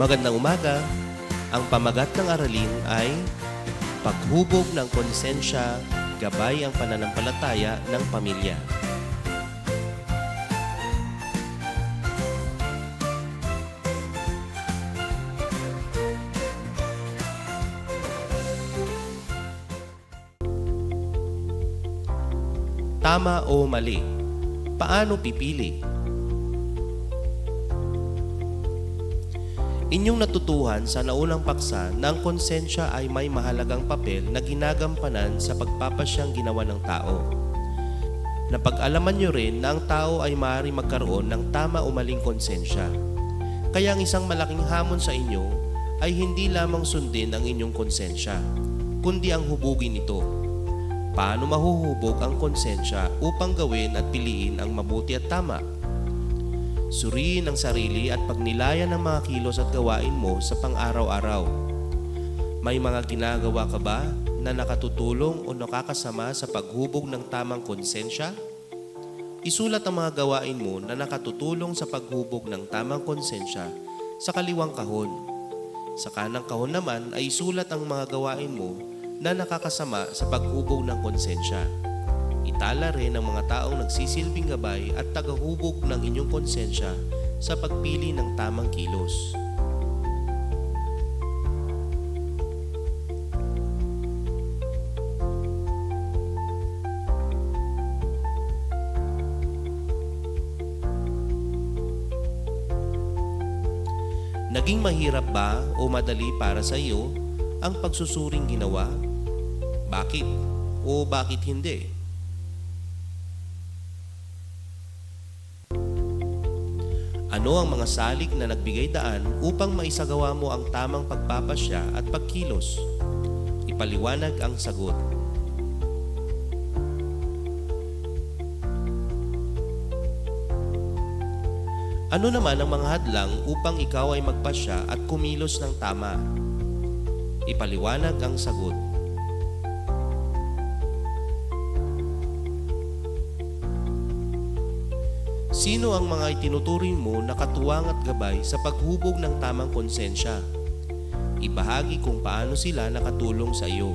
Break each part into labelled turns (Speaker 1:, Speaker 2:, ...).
Speaker 1: Magandang umaga. Ang pamagat ng aralin ay paghubog ng konsensya, gabay ang pananampalataya ng pamilya. Tama o mali? Paano pipili? Inyong natutuhan sa naunang paksa na ang konsensya ay may mahalagang papel na ginagampanan sa pagpapasyang ginawa ng tao. Napag-alaman nyo rin na ang tao ay maaaring magkaroon ng tama o maling konsensya. Kaya ang isang malaking hamon sa inyo ay hindi lamang sundin ang inyong konsensya, kundi ang hubugin ito. Paano mahuhubog ang konsensya upang gawin at piliin ang mabuti at tama? Suriin ang sarili at pagnilayan ng mga kilos at gawain mo sa pang-araw-araw. May mga ginagawa ka ba na nakatutulong o nakakasama sa paghubog ng tamang konsensya? Isulat ang mga gawain mo na nakatutulong sa paghubog ng tamang konsensya sa kaliwang kahon. Sa kanang kahon naman ay isulat ang mga gawain mo na nakakasama sa paghubog ng konsensya. Itala rin ang mga taong nagsisilbing gabay at tagahubog ng inyong konsensya sa pagpili ng tamang kilos. Naging mahirap ba o madali para sa iyo ang pagsusuring ginawa? Bakit o bakit hindi? Ano ang mga salik na nagbigay daan upang maisagawa mo ang tamang pagpapasya at pagkilos? Ipaliwanag ang sagot. Ano naman ang mga hadlang upang ikaw ay magpasya at kumilos ng tama? Ipaliwanag ang sagot. Sino ang mga itinuturing mo na katuwang at gabay sa paghubog ng tamang konsensya? Ibahagi kung paano sila nakatulong sa iyo.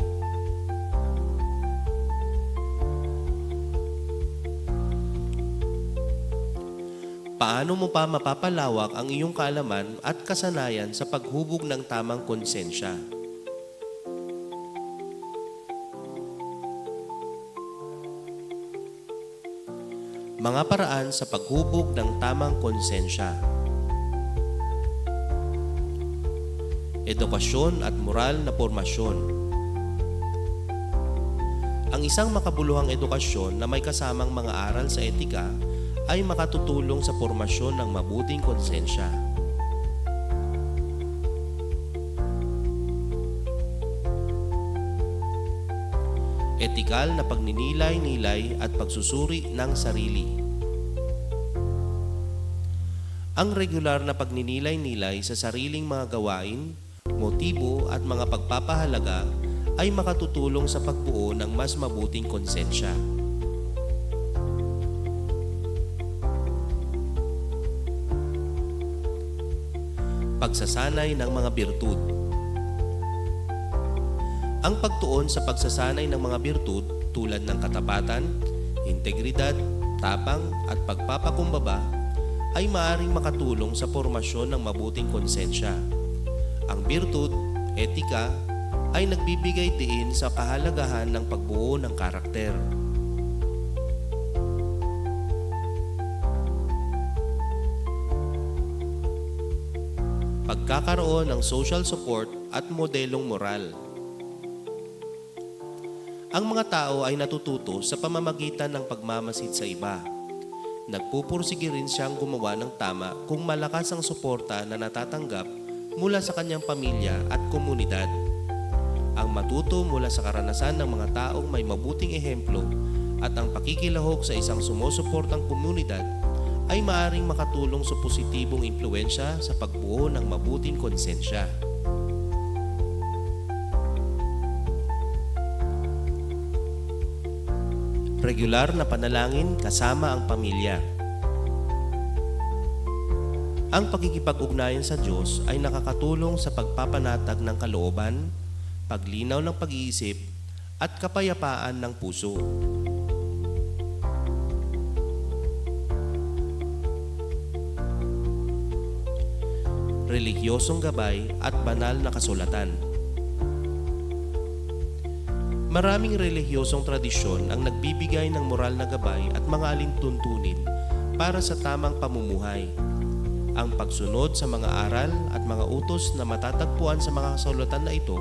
Speaker 1: Paano mo pa mapapalawak ang iyong kaalaman at kasanayan sa paghubog ng tamang konsensya? Mga paraan sa paghubog ng tamang konsensya. Edukasyon at moral na pormasyon. Ang isang makabuluhang edukasyon na may kasamang mga aral sa etika ay makatutulong sa pormasyon ng mabuting konsensya. Etikal na pagninilay-nilay at pagsusuri ng sarili. Ang regular na pagninilay-nilay sa sariling mga gawain, motibo at mga pagpapahalaga ay makatutulong sa pagbuo ng mas mabuting konsensya. Pagsasanay ng mga birtud. Ang pagtuon sa pagsasanay ng mga birtud tulad ng katapatan, integridad, tapang at pagpapakumbaba ay maaaring makatulong sa pormasyon ng mabuting konsensya. Ang birtud, etika, ay nagbibigay diin sa kahalagahan ng pagbuo ng karakter. Pagkakaroon ng social support at modelong moral. Ang mga tao ay natututo sa pamamagitan ng pagmamasid sa iba. Nagpupursige rin siyang gumawa ng tama kung malakas ang suporta na natatanggap mula sa kanyang pamilya at komunidad. Ang matuto mula sa karanasan ng mga taong may mabuting ehemplo at ang pakikilahok sa isang sumusuportang komunidad ay maaaring makatulong sa positibong impluwensya sa pagbuo ng mabuting konsensya. Regular na panalangin kasama ang pamilya. Ang pakikipag-ugnayan sa Diyos ay nakakatulong sa pagpapanatag ng kalooban, paglinaw ng pag-iisip, at kapayapaan ng puso. Relihiyosong gabay at banal na kasulatan. Maraming relihiyosong tradisyon ang nagbibigay ng moral na gabay at mga alintuntunin para sa tamang pamumuhay. Ang pagsunod sa mga aral at mga utos na matatagpuan sa mga kasulatan na ito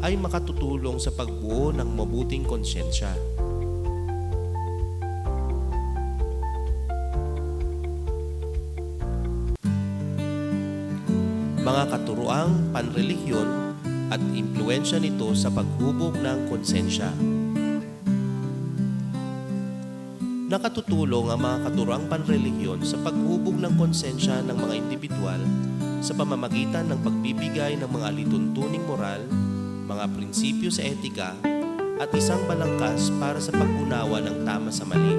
Speaker 1: ay makatutulong sa pagbuo ng mabuting konsyensya. Mga katuroang panrelihiyon at impluensya nito sa paghubog ng konsensya. Nakatutulong ang mga katuroang panrelihiyon sa paghubog ng konsensya ng mga indibidwal sa pamamagitan ng pagbibigay ng mga alituntuning moral, mga prinsipyo sa etika, at isang balangkas para sa pag-unawa ng tama sa mali.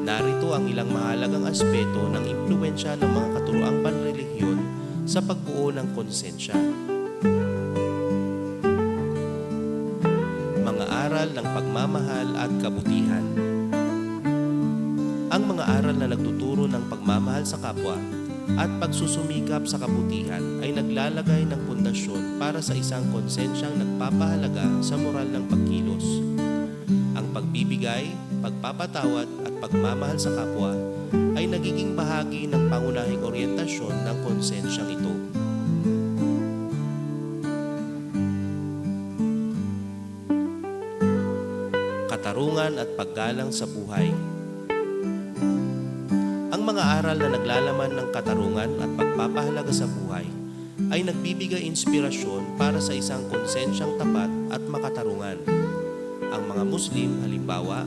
Speaker 1: Narito ang ilang mahalagang aspeto ng impluensya ng mga katuroang panrelihiyon sa pagbuo ng konsensya. Mga aral ng pagmamahal at kabutihan. Ang mga aral na nagtuturo ng pagmamahal sa kapwa at pagsusumikap sa kabutihan ay naglalagay ng pundasyon para sa isang konsensyang nagpapahalaga sa moral ng pagkilos. Ang pagbibigay, pagpapatawad at pagmamahal sa kapwa ay nagiging bahagi ng pangunahing oryentasyon ng konsensyang ito. Katarungan at paggalang sa buhay. Ang mga aral na naglalaman ng katarungan at pagpapahalaga sa buhay ay nagbibigay inspirasyon para sa isang konsensyang tapat at makatarungan. Ang mga Muslim, halimbawa,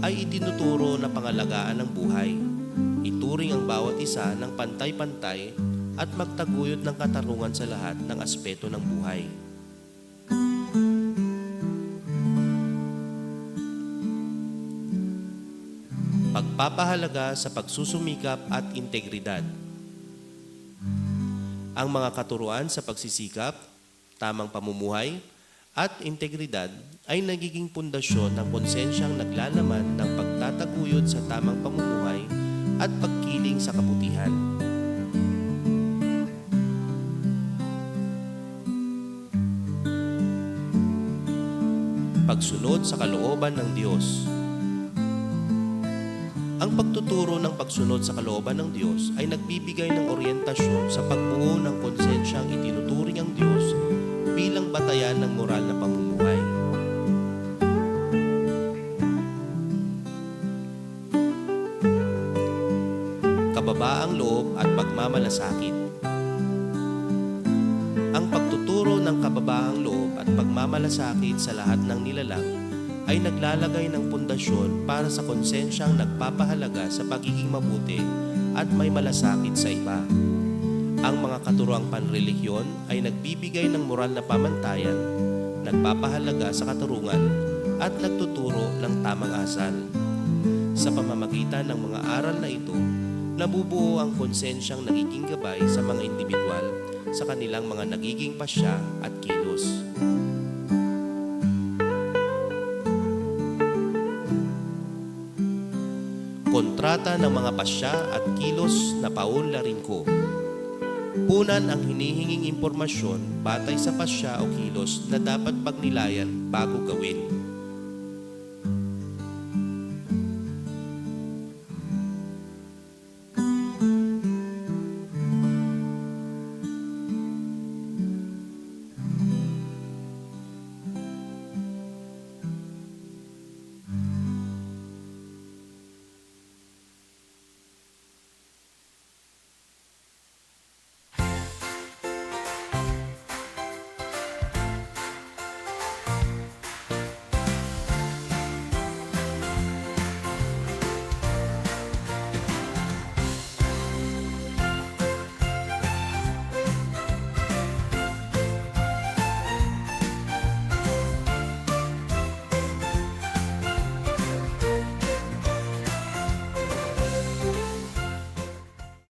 Speaker 1: ay itinuturo na pangalagaan ng buhay. Ituring ang bawat isa ng pantay-pantay at magtaguyod ng katarungan sa lahat ng aspeto ng buhay. Pagpapahalaga sa pagsusumikap at integridad. Ang mga katuruan sa pagsisikap, tamang pamumuhay, at integridad ay nagiging pundasyon ng konsensyang naglalaman ng pagtataguyod sa tamang pamumuhay at pagkiling sa kabutihan. Pagsunod sa kalooban ng Diyos. Ang pagtuturo ng pagsunod sa kalooban ng Diyos ay nagbibigay ng oryentasyon sa pagbuo ng konsensyang itinuturing ang Diyos bilang batayan ng moral na pamumuhay. Kababaang loob at pagmamalasakit. Ang pagtuturo ng kababaang loob at pagmamalasakit sa lahat ng nilalang ay naglalagay ng pundasyon para sa konsensyang nagpapahalaga sa pagiging mabuti at may malasakit sa iba. Ang mga katuroang panrelihiyon ay nagbibigay ng moral na pamantayan, nagpapahalaga sa katarungan, at nagtuturo ng tamang asal. Sa pamamagitan ng mga aral na ito, nabubuo ang konsensyang nagiging gabay sa mga indibidwal sa kanilang mga nagiging pasya at kilos. Kontrata ng mga pasya at kilos na paunlarin ko. Punan ang hinihinging impormasyon batay sa pasya o kilos na dapat pagnilayan bago gawin.